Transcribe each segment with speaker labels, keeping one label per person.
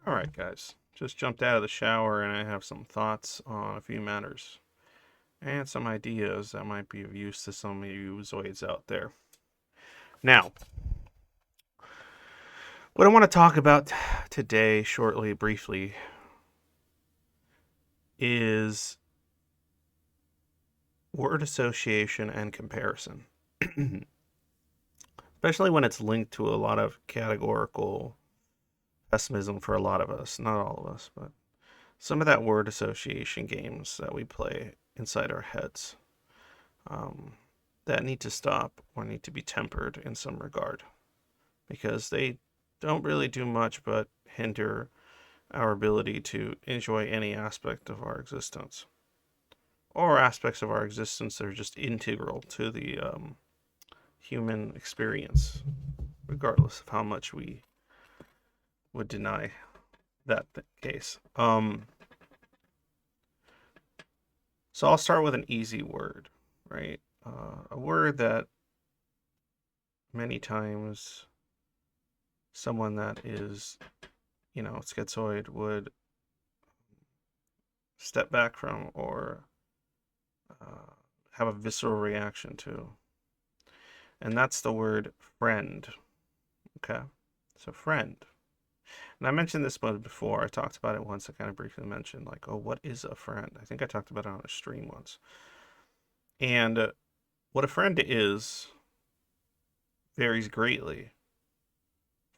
Speaker 1: All right, guys. Just jumped out of the shower and I have some thoughts on a few matters and some ideas that might be of use to some of you Zoids out there. Now, what I want to talk about today, shortly, briefly, is word association and comparison, especially when it's linked to a lot of categorical pessimism for a lot of us, not all of us, but some of that word association games that we play inside our heads um, that need to stop or need to be tempered in some regard because they don't really do much but hinder our ability to enjoy any aspect of our existence or aspects of our existence that are just integral to the human experience, regardless of how much we would deny that case. So I'll start with an easy word, right? A word that many times someone that is, schizoid would step back from or uh, have a visceral reaction to. And that's the word friend. Okay. So, friend. And I mentioned this one before. I talked about it once. I kind of briefly mentioned, like, oh, what is a friend? I think I talked about it on a stream once. And what a friend is varies greatly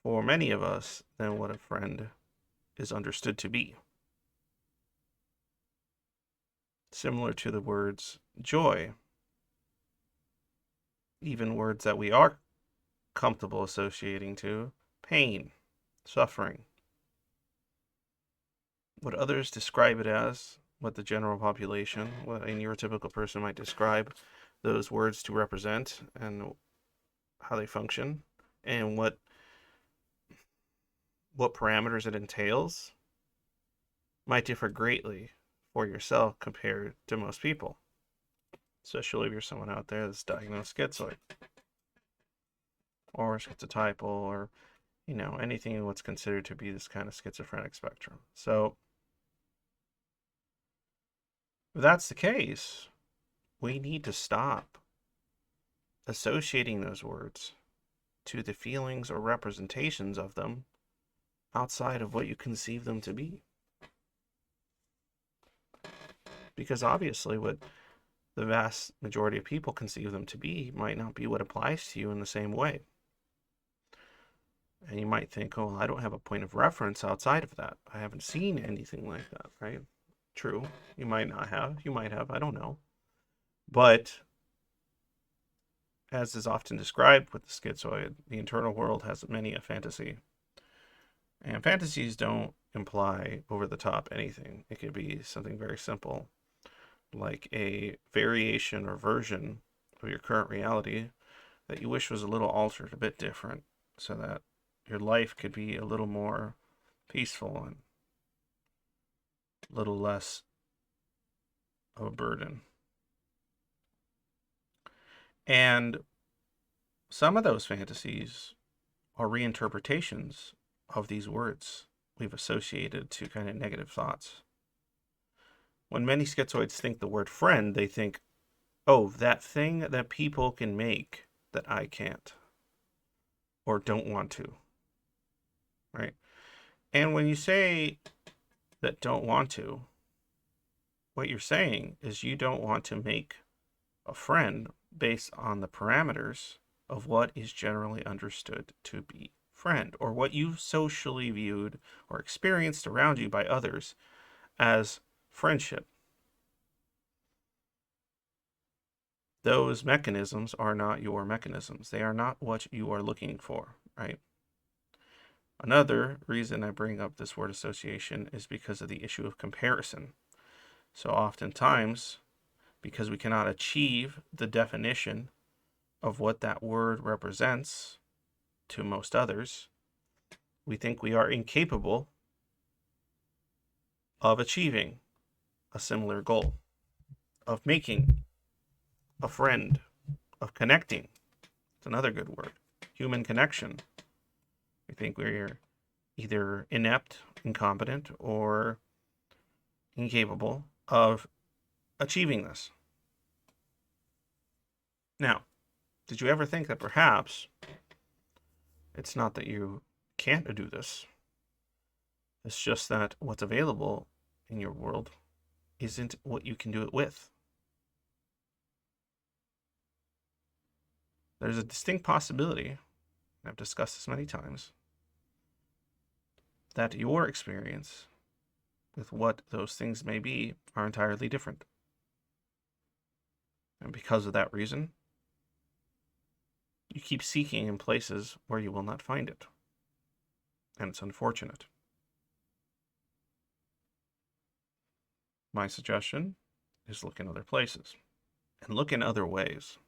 Speaker 1: for many of us than what a friend is understood to be. Similar to the words joy, even words that we are comfortable associating to pain, suffering. What others describe it as, what the general population, what a neurotypical person might describe those words to represent and how they function and what parameters it entails might differ greatly for yourself compared to most people, especially if you're someone out there that's diagnosed schizoid or schizotypal or anything what's considered to be this kind of schizophrenic spectrum. So if that's the case, we need to stop associating those words to the feelings or representations of them outside of what you conceive them to be. Because obviously, what the vast majority of people conceive them to be might not be what applies to you in the same way. And you might think, oh, I don't have a point of reference outside of that. I haven't seen anything like that, right? True. You might not have. You might have. I don't know. But as is often described with the schizoid, the internal world has many a fantasy. And fantasies don't imply over the top anything. It could be something very simple, like a variation or version of your current reality that you wish was a little altered, a bit different, so that your life could be a little more peaceful and a little less of a burden. And some of those fantasies are reinterpretations of these words we've associated to kind of negative thoughts. When many schizoids think the word friend, they think, oh, that thing that people can make that I can't or don't want to, right? And when you say that don't want to, what you're saying is you don't want to make a friend based on the parameters of what is generally understood to be friend or what you've socially viewed or experienced around you by others as friendship. Those mechanisms are not your mechanisms. They are not what you are looking for, right? Another reason I bring up this word association is because of the issue of comparison. So oftentimes, because we cannot achieve the definition of what that word represents to most others, we think we are incapable of achieving a similar goal, of making a friend, of connecting. It's another good word. Human connection. We think we're either inept, incompetent, or incapable of achieving this. Now, did you ever think that perhaps it's not that you can't do this? It's just that what's available in your world isn't what you can do it with. There's a distinct possibility, and I've discussed this many times, that your experience with what those things may be are entirely different. And because of that reason, you keep seeking in places where you will not find it. And it's unfortunate. My suggestion is look in other places and look in other ways.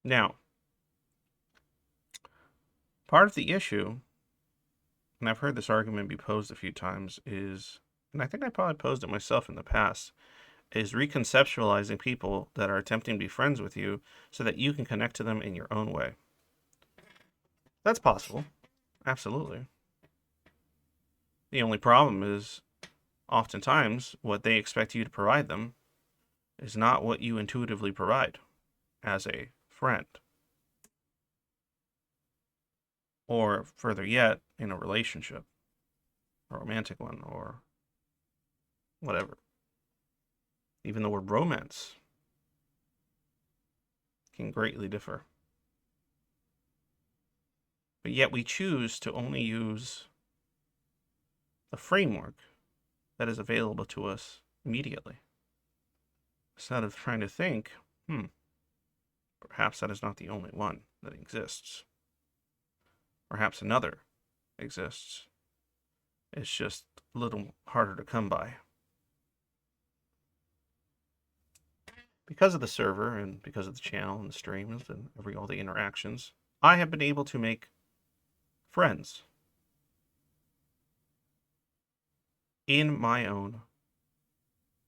Speaker 1: Now, part of the issue, and I've heard this argument be posed a few times, is, and I think I probably posed it myself in the past, is reconceptualizing people that are attempting to be friends with you so that you can connect to them in your own way. That's possible. Absolutely. The only problem is oftentimes what they expect you to provide them is not what you intuitively provide as a friend. Or further yet, in a relationship, a romantic one, or whatever. Even the word romance can greatly differ. But yet we choose to only use the framework that is available to us immediately, instead of trying to think, perhaps that is not the only one that exists. Perhaps another exists. It's just a little harder to come by. Because of the server and because of the channel and the streams and all the interactions, I have been able to make friends in my own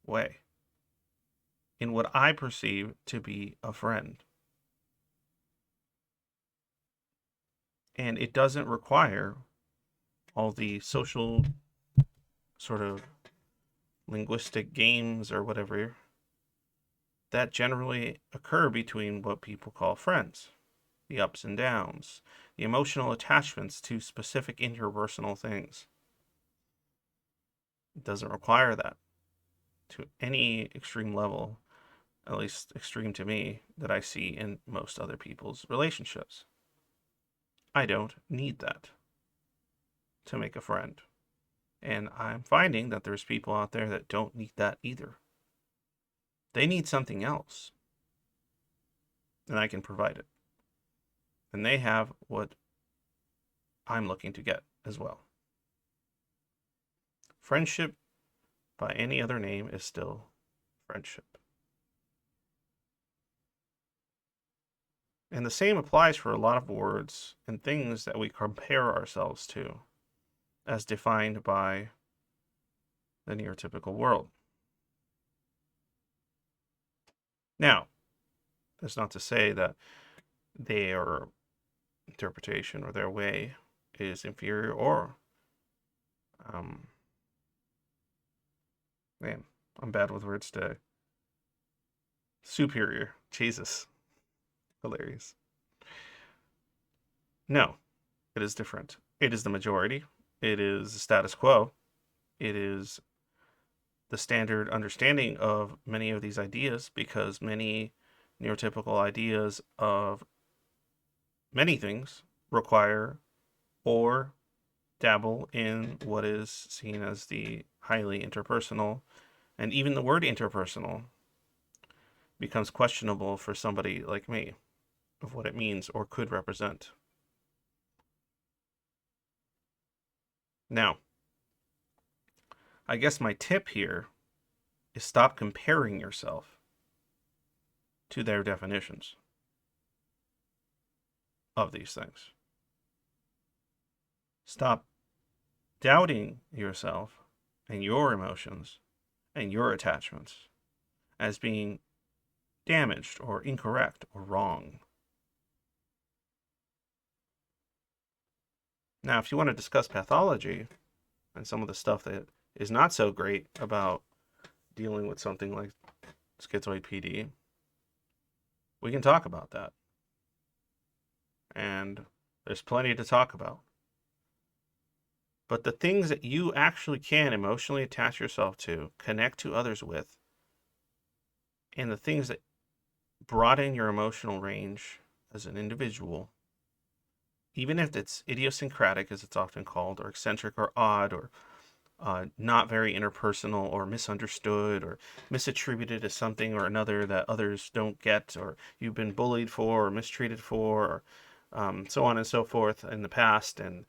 Speaker 1: way, in what I perceive to be a friend. And it doesn't require all the social sort of linguistic games or whatever that generally occur between what people call friends. The ups and downs, the emotional attachments to specific interpersonal things. It doesn't require that to any extreme level, at least extreme to me, that I see in most other people's relationships. I don't need that to make a friend. And I'm finding that there's people out there that don't need that either. They need something else. And I can provide it. And they have what I'm looking to get as well. Friendship, by any other name, is still friendship. And the same applies for a lot of words and things that we compare ourselves to, as defined by the neurotypical world. Now, that's not to say that their interpretation or their way is inferior or man, I'm bad with words today. Superior. Jesus. Hilarious. No, it is different. It is the majority. It is the status quo. It is the standard understanding of many of these ideas, because many neurotypical ideas of many things require or dabble in what is seen as the highly interpersonal, and even the word interpersonal becomes questionable for somebody like me of what it means or could represent. Now, I guess my tip here is stop comparing yourself to their definitions of these things. Stop doubting yourself and your emotions and your attachments as being damaged or incorrect or wrong. Now, if you want to discuss pathology and some of the stuff that is not so great about dealing with something like schizoid PD, we can talk about that. And there's plenty to talk about. But the things that you actually can emotionally attach yourself to, connect to others with, and the things that broaden your emotional range as an individual, even if it's idiosyncratic, as it's often called, or eccentric or odd, or not very interpersonal, or misunderstood, or misattributed as something or another that others don't get, or you've been bullied for, or mistreated for, or so on and so forth in the past, and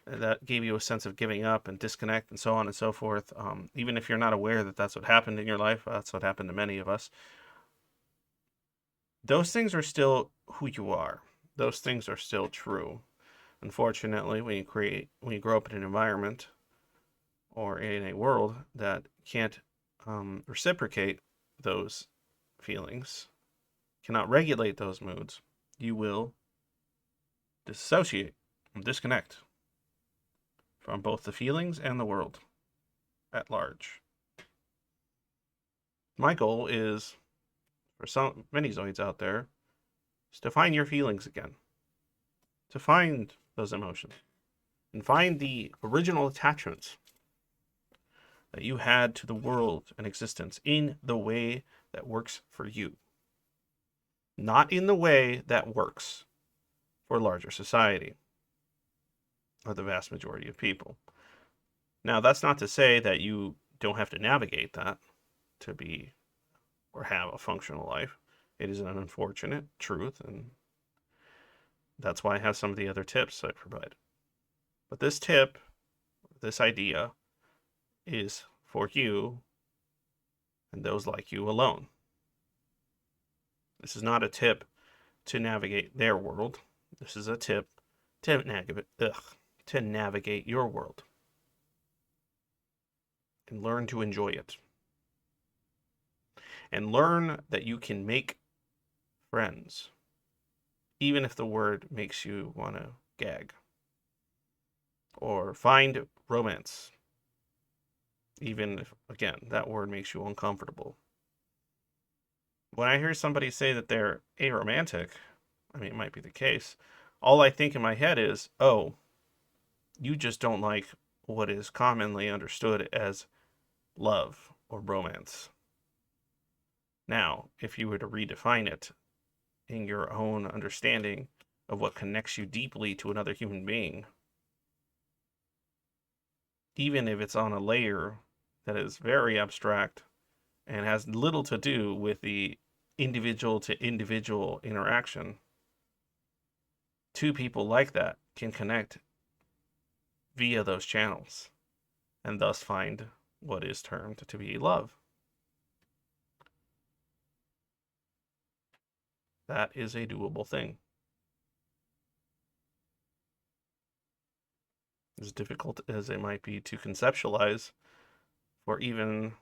Speaker 1: that gave you a sense of giving up and disconnect and so on and so forth. Even if you're not aware that that's what happened in your life, that's what happened to many of us. Those things are still who you are. Those things are still true. Unfortunately, when you grow up in an environment or in a world that can't reciprocate those feelings, cannot regulate those moods, you will dissociate and disconnect from both the feelings and the world at large. My goal is, for many Zoids out there, is to find your feelings again, to find those emotions, and find the original attachments that you had to the world and existence in the way that works for you, not in the way that works for larger society or the vast majority of people. Now, that's not to say that you don't have to navigate that to be or have a functional life. It is an unfortunate truth, and that's why I have some of the other tips I provide. But this tip, this idea, is for you and those like you alone. This is not a tip to navigate their world. This is a tip to navigate your world and learn to enjoy it. And learn that you can make friends, even if the word makes you want to gag. Or find romance, even if, again, that word makes you uncomfortable. When I hear somebody say that they're aromantic, I mean, it might be the case, all I think in my head is, oh, you just don't like what is commonly understood as love or romance. Now, if you were to redefine it in your own understanding of what connects you deeply to another human being, even if it's on a layer that is very abstract and has little to do with the individual to individual interaction, two people like that can connect via those channels and thus find what is termed to be love. That is a doable thing. As difficult as it might be to conceptualize for even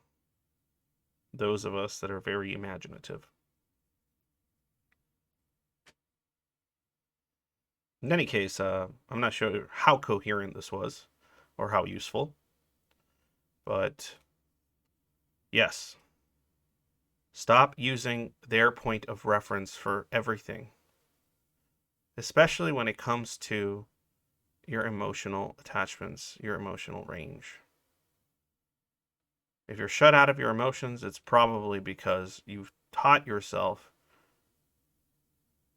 Speaker 1: those of us that are very imaginative. In any case, I'm not sure how coherent this was or how useful, but yes, stop using their point of reference for everything, especially when it comes to your emotional attachments, your emotional range. If you're shut out of your emotions, it's probably because you've taught yourself,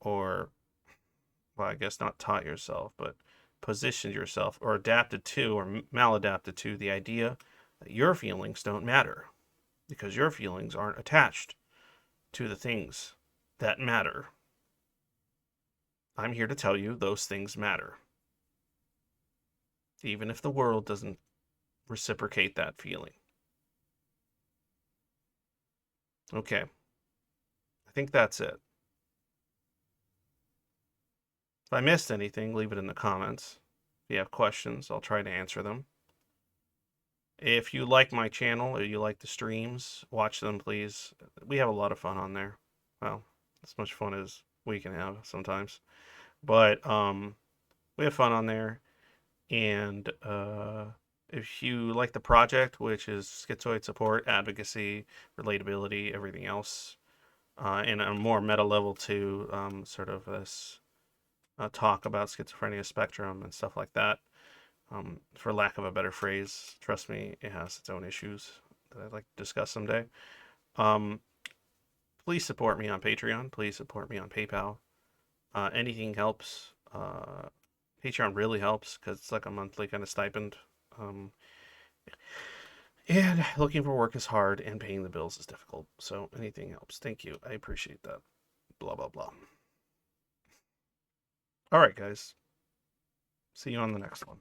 Speaker 1: or, well, I guess not taught yourself, but positioned yourself or adapted to or maladapted to the idea that your feelings don't matter because your feelings aren't attached to the things that matter. I'm here to tell you those things matter, even if the world doesn't reciprocate that feeling. Okay, I think that's it. If I missed anything, leave it in the comments. If you have questions, I'll try to answer them. If you like my channel or you like the streams, watch them, please. We have a lot of fun on there. Well, as much fun as we can have sometimes. But we have fun on there. And if you like the project, which is schizoid support, advocacy, relatability, everything else, and a more meta level too, sort of this talk about schizophrenia spectrum and stuff like that. For lack of a better phrase, trust me, it has its own issues that I'd like to discuss someday. Um, please support me on Patreon. Please support me on PayPal. Anything helps. Patreon really helps because it's like a monthly kind of stipend. Um, and looking for work is hard, and paying the bills is difficult. So anything helps. Thank you. I appreciate that. Blah, blah, blah. All right, guys. See you on the next one.